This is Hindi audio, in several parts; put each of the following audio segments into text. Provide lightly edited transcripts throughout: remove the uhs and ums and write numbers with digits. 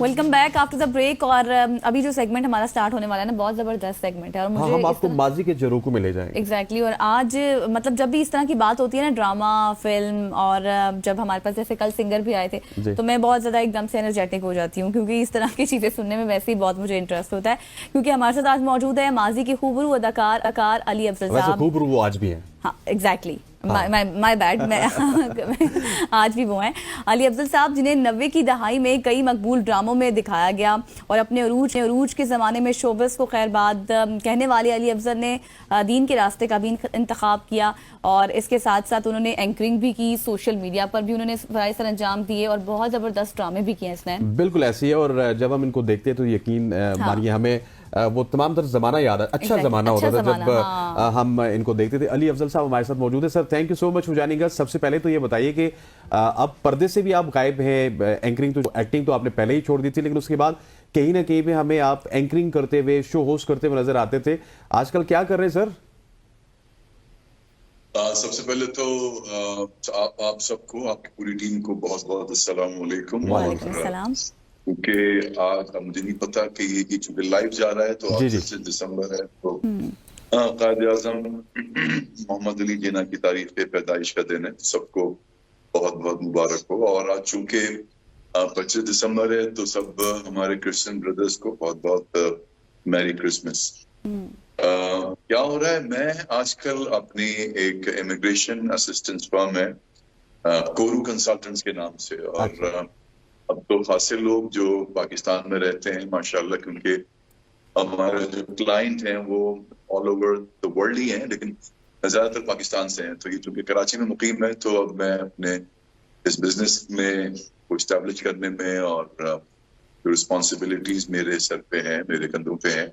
Welcome back after the break. और अभी जो सेगमेंट हमारा स्टार्ट होने वाला है ना, बहुत जबरदस्त सेगमेंट है और मुझे हम आपको माजी के झरोकों में ले जाएंगे। एग्जैक्टली और आज मतलब जब भी इस तरह की बात होती है ना, ड्रामा फिल्म और जब हमारे पास जैसे कल सिंगर भी आए थे तो मैं बहुत ज्यादा एकदम से एनर्जेटिक हो जाती हूँ, क्योंकि इस तरह की चीजें सुनने में वैसे ही बहुत मुझे इंटरेस्ट होता है। क्योंकि हमारे साथ आज मौजूद है माजी की खूबरू अदाकार अली अफजल साहब। खूबरू वो आज भी है। हाँ एग्जैक्टली, माय बैड। मैं आज भी वो हैं अली अफजल साहब, जिन्हें 90 की दहाई में कई मकबूल ड्रामों में दिखाया गया और अपने अरूज के ज़माने में शोबस को खैर बाद कहने वाले अली अफजल ने दीन के रास्ते का भी इंतखाब किया और इसके साथ साथ उन्होंने एंकरिंग भी की, सोशल मीडिया पर भी उन्होंने फ़राइज़ सर अंजाम दिए और बहुत ज़बरदस्त ड्रामे भी किए इसने। बिल्कुल ऐसी है और जब हम इनको देखते हैं तो यकीन मानिए हमें वो तमाम तरह जमाना याद है। अच्छा जमाना होता था जब हम इनको देखते थे। अली अफजल साहब हमारे साथ मौजूद है। Sir thank you so much for joining us. सबसे पहले तो ये बताइए कि अब पर्दे से भी आप गायब हैं, एंकरिंग तो एक्टिंग तो आपने पहले ही छोड़ दी थी, लेकिन उसके बाद कहीं ना कहीं पे हमें आप एंकरिंग करते हुए, शो होस्ट करते हुए नजर आते थे। आजकल क्या कर रहे हैं सर? सबसे पहले तो आप सबको, आपकी पूरी टीम को बहुत बहुत अस्सलाम वालेकुम। क्योंकि आज मुझे नहीं पता कि ये चूंकि लाइव जा रहा है तो आज 25 दिसंबर है, तो कायद आज़म मोहम्मद अली जिन्ना की तारीख पे पैदाइश का दिन है। सबको बहुत बहुत मुबारक हो। और आज चूंकि 25 दिसंबर है तो सब हमारे क्रिश्चियन ब्रदर्स को बहुत बहुत मैरी क्रिसमस। क्या हो रहा है, मैं आजकल अपनी एक इमिग्रेशन असिस्टेंस फर्म है कोरू कंसल्टेंट्स के नाम से, और अब तो खासे लोग जो पाकिस्तान में रहते हैं माशाल्लाह, क्योंकि हमारे जो क्लाइंट हैं वो ऑल ओवर द वर्ल्ड ही हैं, लेकिन ज्यादातर पाकिस्तान से हैं। तो ये चूंकि कराची में मुकीम है तो अब मैं अपने इस बिजनेस में को इस्टेब्लिश करने में और जो रिस्पॉन्सिबिलिटीज मेरे सर पे हैं, मेरे कंधों पे हैं,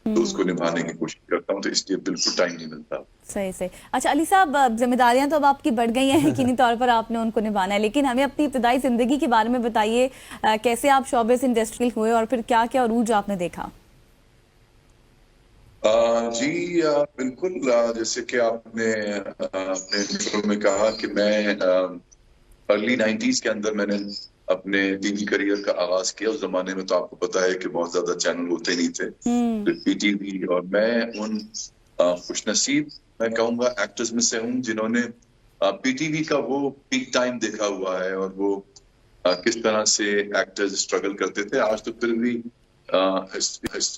तो उसको निभाने की कोशिश करता हूँ, तो इसलिए बिल्कुल टाइम नहीं मिलता। सही सही। अच्छा अली साहब, जिम्मेदारियां तो अब आपकी बढ़ गई हैं, यकीनी तौर पर आपने उनको निभाना है, लेकिन हमें अपनी इब्तिदाई जिंदगी के बारे में बताइए। कैसे आप शोबिस इंडस्ट्री हुए और फिर क्या क्या अरूज आपने देखा? जी बिल्कुल, जैसे कि आपने अपने इंट्रो में कहा कि मैं अर्ली 90s के अंदर मैंने अपने टीवी करियर का आगाज किया। उस जमाने में तो आपको पता है कि बहुत ज्यादा चैनल होते नहीं थे, पीटीवी, और मैं उन खुशनसीब मैं कहूँगा एक्टर्स में से हूँ जिन्होंने पीटीवी का वो पीक टाइम देखा हुआ है और वो किस तरह से एक्टर्स स्ट्रगल करते थे। आज तो फिर भी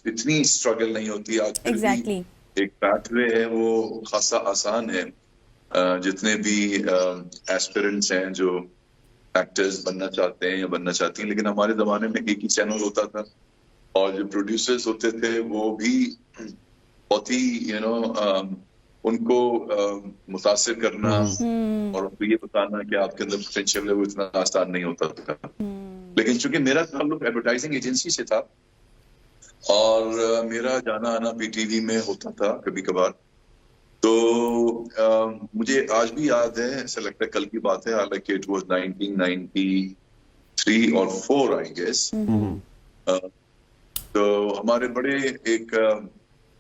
इतनी स्ट्रगल नहीं होती आज, फिर भी एक पैथवे है वो खासा आसान है। जितने भी एस्पिरेंट्स हैं जो एक्टर्स बनना चाहते हैं या बनना चाहती हैं, लेकिन हमारे जमाने में एक ही चैनल होता था और जो प्रोड्यूसर्स होते थे वो भी बहुत ही उनको मुतासिर करना और उनको ये बताना कि आपके अंदर पोटेंशियल है, वो इतना आसान नहीं होता था। लेकिन चूंकि मेरा ताल्लुक एडवर्टाइजिंग एजेंसी से था और मेरा जाना आना पीटीवी में होता था कभी कभार, तो मुझे आज भी याद है, ऐसा लगता है कल की बात है, हालांकि इट वाज 1993 और 4 आई गेस। तो हमारे बड़े एक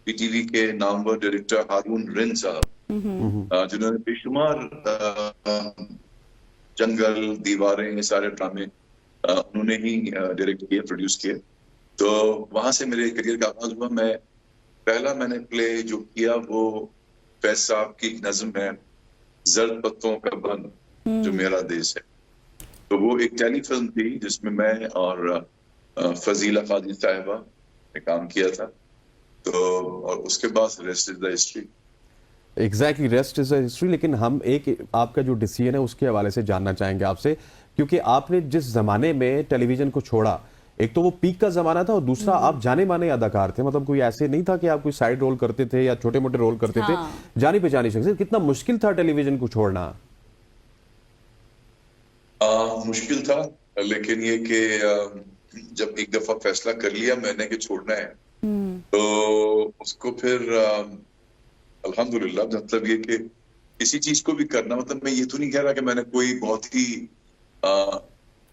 पीटीवी के नामवर डायरेक्टर हारून रिन साहब, जिन्होंने बेशुमार जंगल, दीवारें, ये सारे ड्रामे उन्होंने ही डायरेक्ट किए, प्रोड्यूस किए। तो वहां से मेरे करियर का आगाज हुआ। मैंने प्ले जो किया वो फैज साहब की नज्म है जर्द पत्तों का बंद जो मेरा देश है। तो वो एक टेलीफिल्म थी जिसमें मैं और फजीला काजी साहिबा ने काम किया था। तो और उसके बाद rest is the history. Exactly, rest is the history. लेकिन हम एक आपका जो डिसीजन है उसके हवाले से जानना चाहेंगे आपसे, क्योंकि आपने जिस जमाने में टेलीविजन को छोड़ा, एक तो वो पीक का जमाना था और दूसरा आप जाने माने अदाकार थे। मतलब कोई ऐसे नहीं था कि आप कोई साइड रोल करते थे या छोटे मोटे रोल करते थे, जानी पहचानी शख्सियत। कितना मुश्किल था टेलीविजन को छोड़ना? मुश्किल था, लेकिन ये कि जब एक दफा फैसला कर लिया मैंने कि छोड़ना है, तो उसको फिर अल्हम्दुलिल्लाह, मतलब ये कि किसी चीज को भी करना, मतलब मैं ये तो नहीं कह रहा कि मैंने कोई बहुत ही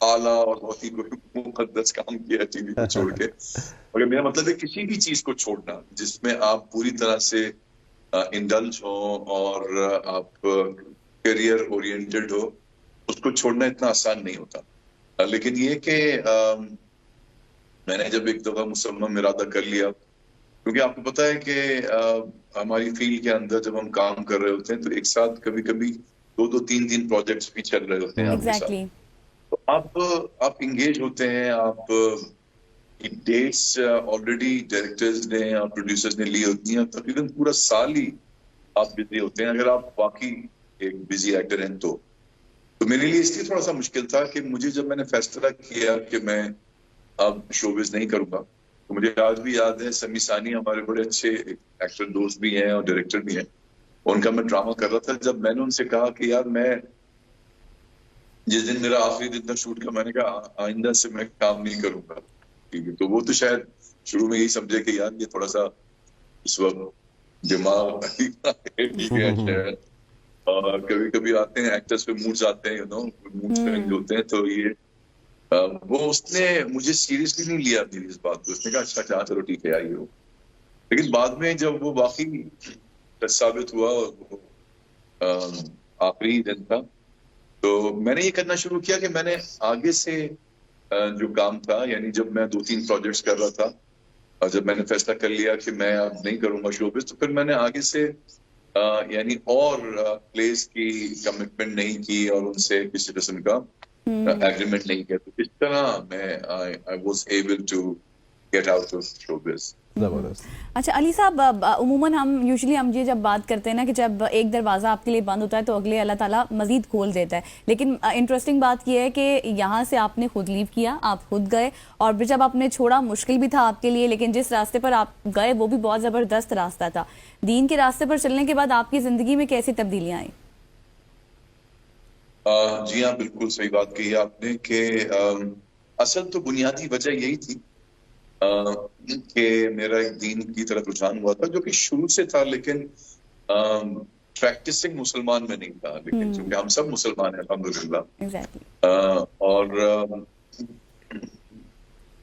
आला और बहुत ही मुकद्दस काम किया टीवी को छोड़ के, मगर मेरा मतलब है किसी भी चीज को छोड़ना जिसमें आप पूरी तरह से इंडल्ज हो और आप करियर ओरिएंटेड हो, उसको छोड़ना इतना आसान नहीं होता। लेकिन ये कि मैंने जब एक दफा मुसम्मम इरादा कर लिया, क्योंकि आपको पता है कि हमारी फील्ड के अंदर जब हम काम कर रहे होते हैं तो एक साथ कभी कभी 2-2 3-3 प्रोजेक्ट्स भी चल रहे होते हैं आपके साथ। एग्जैक्टली। तो आप इंगेज होते हैं, आप की डेट्स ऑलरेडी डायरेक्टर्स ने और प्रोड्यूसर्स ने ली होती हैं, तकरीबन पूरा साल ही आप बिजी होते हैं अगर आप वाकई एक बिजी एक्टर हैं तो मेरे लिए इसलिए थोड़ा सा मुश्किल था कि मुझे जब मैंने फैसला किया कि मैं अब शोबिज नहीं करूंगा, तो मुझे आज भी याद है समी सानी हमारे बड़े अच्छे एक्टर दोस्त भी हैं और डायरेक्टर भी हैं, उनका मैं ड्रामा कर रहा था। जब मैंने उनसे कहा कि यार मैं जिस दिन मेरा आखिरी दिन था शूट का, मैंने कहा आइंदा से मैं काम नहीं करूंगा, ठीक है। तो वो तो शायद शुरू में यही समझे कि यार ये थोड़ा सा इस वक्त दिमाग ठीक है शायद, और कभी कभी आते हैं एक्टर्स पे मूड्स आते हैं, मूड स्विंग होते हैं, तो ये वो उसने मुझे सीरियसली नहीं लिया मेरी इस बात को। उसने कहा अच्छा चलो ठीक है आई हो। लेकिन बाद में जब वो वाकई साबित हुआ और वो आखिरी दिन था, तो मैंने ये करना शुरू किया कि मैंने आगे से जो काम था, यानी जब मैं 2-3 प्रोजेक्ट्स कर रहा था और जब मैंने फैसला कर लिया कि मैं अब नहीं करूंगा शोबिज, तो फिर मैंने आगे से यानी और प्लेस की कमिटमेंट नहीं की और उनसे किसी किस्म का एग्रीमेंट नहीं किया। तो इस तरह मैं I was able to get out of showbiz. जबरदस्त। अच्छा अली साहब, उमूमन हम ये जब बात करते हैं ना कि जब एक दरवाज़ा आपके लिए बंद होता है तो अगले अल्लाह ताला मजीद खोल देता है, लेकिन इंटरेस्टिंग बात यह है कि यहाँ से आपने खुद लीव किया, आप खुद गए, और फिर जब आपने छोड़ा मुश्किल भी था आपके लिए, लेकिन जिस रास्ते पर आप गए वो भी बहुत ज़बरदस्त रास्ता था। दीन के रास्ते पर चलने के बाद आपकी ज़िंदगी में कैसी तब्दीलियाँ आई? जी हाँ, बिल्कुल सही बात कही आपने कि असल तो बुनियादी वजह यही थी कि मेरा एक दीन की तरफ रुझान हुआ था, जो कि शुरू से था, लेकिन प्रैक्टिसिंग मुसलमान में नहीं था। लेकिन क्योंकि हम सब मुसलमान हैं अल्हम्दुलिल्लाह, और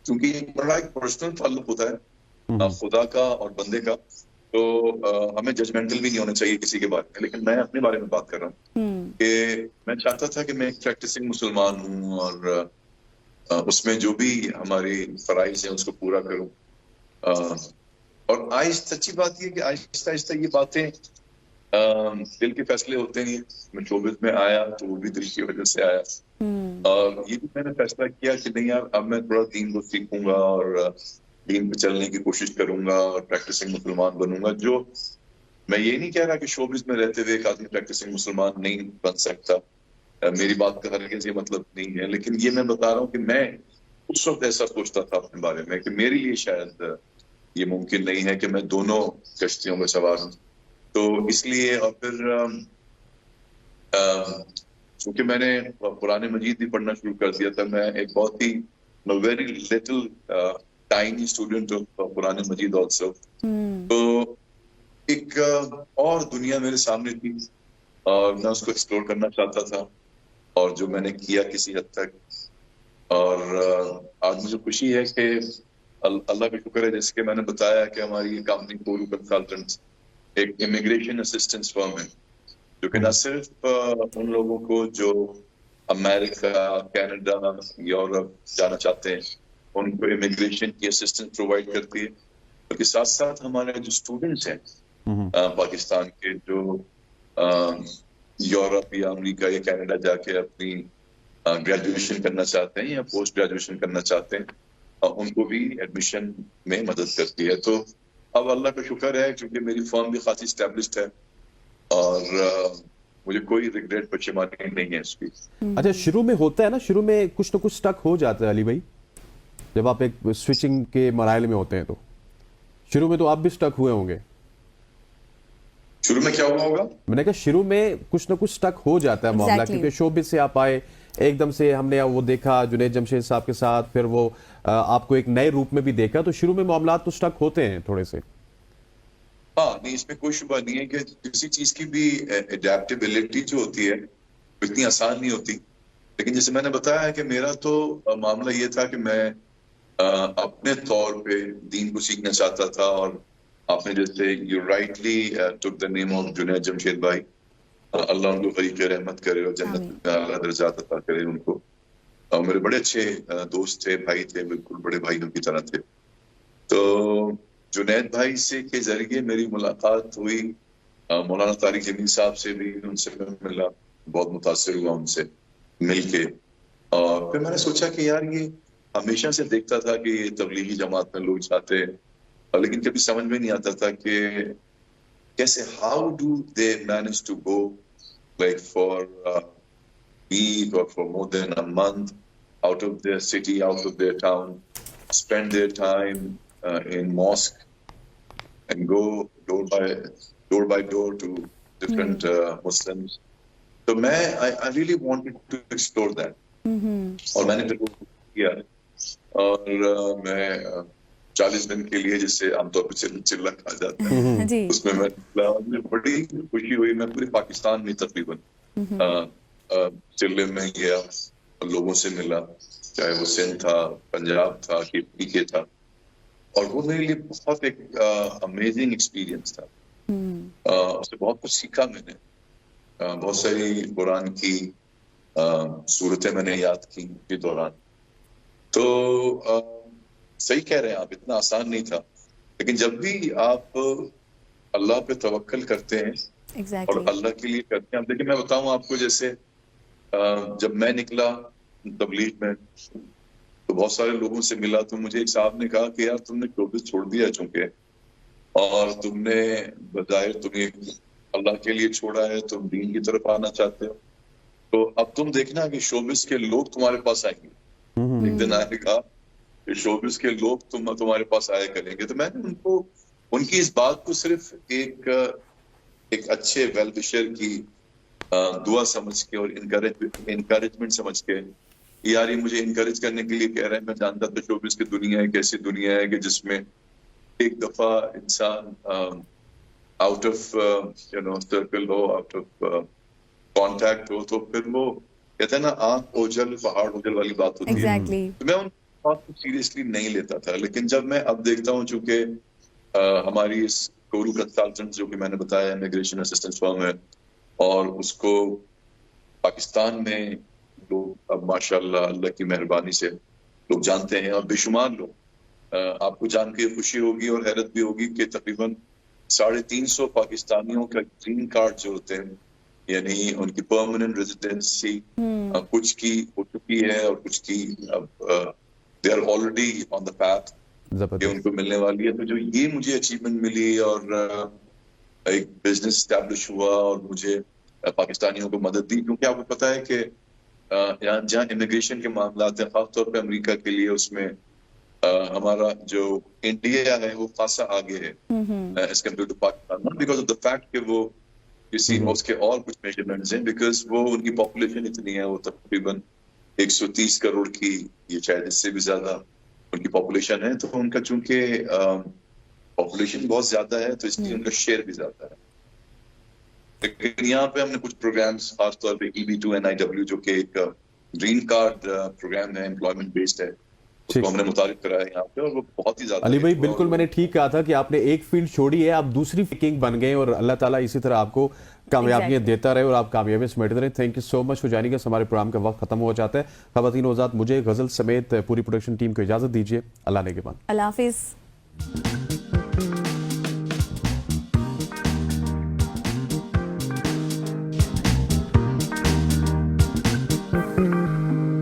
क्योंकि बड़ा एक पर्सनल ताल्लुक होता है खुदा का और बंदे का, तो हमें जजमेंटल भी नहीं होना चाहिए किसी के बारे में। लेकिन मैं अपने बारे में बात कर रहा हूँ कि मैं चाहता था कि मैं एक प्रैक्टिसिंग मुसलमान हूँ और उसमें जो भी हमारी फराइज हैं उसको पूरा करूं। और सच्ची बात ये कि आहिस्ता आहिस्ता ये बातें दिल के फैसले होते हैं। मैं शोबिज में आया तो वो भी दिल की वजह से आया, और ये भी मैंने फैसला किया कि नहीं यार अब मैं थोड़ा दीन को सीखूंगा और दीन पे चलने की कोशिश करूंगा और प्रैक्टिसिंग मुसलमान बनूंगा। जो मैं ये नहीं कह रहा कि शोबिज में रहते हुए एक आदमी प्रैक्टिसिंग मुसलमान नहीं बन सकता, मेरी बात का हरगिज़ ये मतलब नहीं है, लेकिन ये मैं बता रहा हूँ कि मैं उस वक्त ऐसा सोचता था अपने बारे में कि मेरे लिए शायद ये मुमकिन नहीं है कि मैं दोनों कश्तियों में सवार हूँ। तो इसलिए, और फिर चूंकि मैंने कुरान मजीद भी पढ़ना शुरू कर दिया था, मैं एक बहुत ही very little tiny student of Quran Majeed also, तो एक और दुनिया मेरे सामने थी और मैं उसको एक्सप्लोर करना चाहता था, और जो मैंने किया किसी हद तक। और आज मुझे खुशी है कि अल्लाह का शुक्र है, जैसे कि मैंने बताया कि हमारी कंपनी कोरू कंसल्टेंट्स एक इमिग्रेशन असिस्टेंस फर्म है, जो कि न सिर्फ उन लोगों को जो अमेरिका, कनाडा, यूरोप जाना चाहते हैं उनको इमिग्रेशन की असिस्टेंस प्रोवाइड करती है, बल्कि साथ साथ हमारे जो स्टूडेंट्स हैं पाकिस्तान के, जो यूरोप या अमेरिका या कनाडा जाके अपनी ग्रेजुएशन करना चाहते हैं या पोस्ट ग्रेजुएशन करना चाहते हैं, उनको भी एडमिशन में मदद करती है। तो अब अल्लाह का शुक्र है क्योंकि मेरी फर्म भी खासी एस्टेब्लिश्ड है और मुझे कोई रिग्रेट पश्चिमानी नहीं है इसकी। अच्छा, शुरू में होता है ना, शुरू में कुछ ना कुछ स्टक हो जाता है अली भाई, जब आप एक स्विचिंग के मराइल में होते हैं, तो शुरू में तो आप भी स्टक हुए होंगे। शुरू में क्या हुआ होगा? मैंने कहा शुरू में कुछ ना कुछ स्टक हो जाता है मामला, क्योंकि शोबिज से आप आए, एकदम से हमने वो देखा जुनैद जमशेद साहब के साथ, फिर वो आपको एक नए रूप में भी देखा, तो शुरू में मामला तो स्टक होते हैं थोड़े से। हाँ, नहीं, इसमें कोई शुबा नहीं है कि किसी चीज की भी एडेप्टेबिलिटी जो होती है इतनी आसान नहीं होती। लेकिन जैसे मैंने बताया कि मेरा तो मामला ये था कि मैं अपने तौर पे दीन को सीखना चाहता था, और आपने जैसे you rightly took the name of Junaid Jamshed भाई, अल्लाह उनको फरीक रहमत करे और जन्नत में आला दर्जात अता करे उनको। मेरे बड़े अच्छे दोस्त थे, भाई थे, बिल्कुल बड़े भाइयों की तरह थे। तो जुनैद भाई से के जरिए मेरी मुलाकात हुई, मौलाना तारिक जमील साहब से भी, उनसे मैं मिला, बहुत मुतासिर हुआ उनसे मिलके। और फिर मैंने सोचा कि यार ये हमेशा से देखता था कि ये तबलीगी जमात में लोग जाते हैं, लेकिन कभी समझ में नहीं आता था कि कैसे, how do they manage to go like for week or for more than a month out of their city, out of their town, spend their time in mosque and go door by door to different Muslims. So I really wanted to explore that. और मैंने फिर वो किया, और मैं 40 दिन के लिए, जिससे आमतौर पर चिल्ला कहा जाता है, जी। उसमें मैं निकला। मुझे बड़ी खुशी हुई। मैं पूरे पाकिस्तान में तकरीबन चिल्ले में गया, लोगों से मिला, चाहे वो सिंध था, पंजाब था, के था, और वो मेरे लिए बहुत एक अमेजिंग एक्सपीरियंस था। उससे बहुत कुछ सीखा मैंने। बहुत सारी कुरान की सूरतें मैंने याद की के दौरान। तो सही कह रहे हैं आप, इतना आसान नहीं था, लेकिन जब भी आप अल्लाह पे तवक्कल करते हैं और अल्लाह के लिए करते हैं। अब देखिए, मैं बताऊं आपको, जैसे जब मैं निकला तबलीग में तो बहुत सारे लोगों से मिला, तो मुझे एक साहब ने कहा कि यार तुमने शोबिस छोड़ दिया चूंकि, और तुमने बज़ाहिर तुम्हें अल्लाह के लिए छोड़ा है, तुम दीन की तरफ आना चाहते हो, तो अब तुम देखना कि शोबिस के लोग तुम्हारे पास आएंगे। एक दिन आएगा कि शोबिस के लोग तुम्हारे पास आया करेंगे। तो मैंने उनकी इस बात को सिर्फ एक अच्छे वेल विशर की दुआ समझ के और इनकरेजमेंट समझ के, यार ये मुझे इनकरेज करने के लिए कह रहे हैं। मैं जानता था शोबिस की दुनिया एक ऐसी दुनिया है कि जिसमें एक दफा इंसान आउट ऑफ सर्कल हो, आउट ऑफ कांटेक्ट हो, तो फिर वो कहते हैं ना, आंख ओझल पहाड़ ओझल वाली बात होती है। तो मैं उन बात को सीरियसली नहीं लेता था, लेकिन जब मैं अब देखता हूँ, चूंकि हमारी इस कोरू कंसल्टेंट, जो कि मैंने बताया इमिग्रेशन असिस्टेंस फर्म है, और उसको पाकिस्तान में लोग अब माशाल्लाह अल्लाह की मेहरबानी से लोग जानते हैं, और बेशुमार लोग। आपको जान के खुशी होगी और हैरत भी होगी कि तकरीबन 350 पाकिस्तानियों का ग्रीन कार्ड जो होते हैं, यानी उनकी परमानेंट रेजिडेंसी, कुछ की हो चुकी है और कुछ की अब they are already on the path, ये उनको मिलने वाली है। तो जो ये मुझे अचीवमेंट मिली, और एक बिजनेस स्टैब्लिश हुआ, और मुझे पाकिस्तानियों को मदद दी, क्योंकि आपको पता है कि जहाँ इमिग्रेशन के मामला हैं, खासतौर पे अमेरिका के लिए, उसमें हमारा जो इंडिया है वो खासा आगे है as compare to Pakistan, not because of the fact कि वो किसी उसके और कुछ मेजरमेंट्स हैं, बिकॉज वो उनकी पॉपुलेशन इतनी है, वो तकरीबन 130 करोड़ की, ये शायद इससे भी ज्यादा उनकी पॉपुलेशन है। तो उनका चूंकि पॉपुलेशन बहुत ज्यादा है, तो इसलिए उनका शेयर भी ज्यादा है। लेकिन यहाँ पे हमने कुछ प्रोग्राम्स, खासतौर पे EB2 NIW, जो कि एक ग्रीन कार्ड प्रोग्राम है, एम्प्लॉयमेंट बेस्ड है, उसको हमने मुतारिफ कराया यहाँ पे, और वो बहुत ही ज्यादा। अली भाई, बिल्कुल मैंने ठीक कहा था कि आपने एक फील्ड छोड़ी है, आप दूसरी किंग बन गए, और अल्लाह ताला इसी तरह आपको कामयाबियां देता रहे और आप कामयाबी समेटते रहे। Thank you so much for joining us. हमारे प्रोग्राम का वक्त खत्म हो जाता है। ख़वातीन हज़रात, मुझे गजल समेत पूरी प्रोडक्शन टीम को इजाजत दीजिए। अल्लाह ने के बाद। अल्लाह हाफिज।